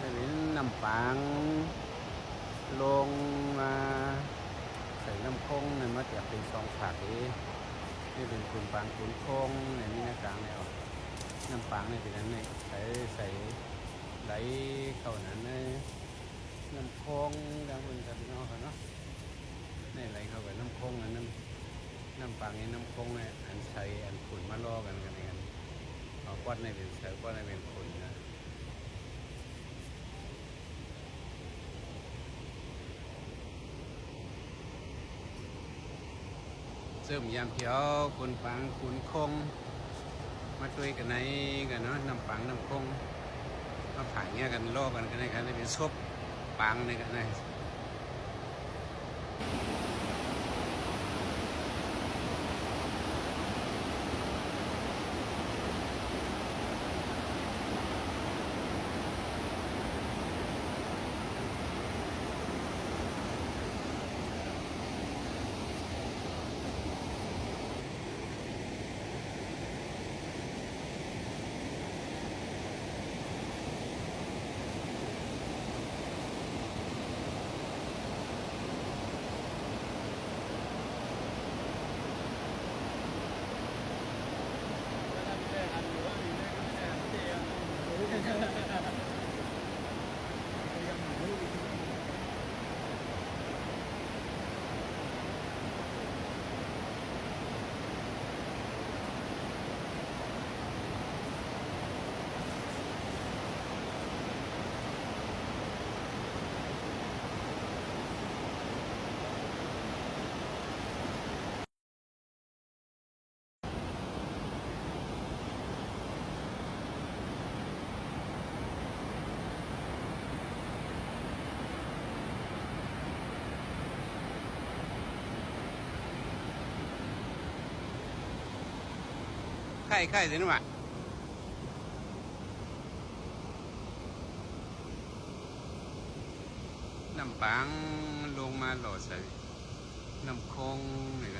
ได้เป็นน้ำปางลงมาใส่น้ำคงนี่มาจะเป็น2ผักนี่เป็นคุณปางคุณคงนี่มีหน้ากลางแล้วน้ำปางนี่เป็นอันนี้ใส่ไหลเข้านั้นน้ำคงดังบนกับพี่น้องเขาเนาะนี่ไหลเข้าไปน้ำคงน้ำปางนี่น้ำคงนี่อันใส่อันขุ่นมาล่อกันเอาก้อนนี่เป็นใส่ก้อนนี่เป็นขุ่นนะเสริมยามเขียวคุณปางคุณคงมาช่วยกันไหนกันเนาะน้ำปางน้ำคงมาผ่านเงี้ยกันล่อกันได้ครับได้เป็นซบปางนี่กันได้ไข่สินะวะน้ำปางลงมาหล่อใส่น้ำคงนี่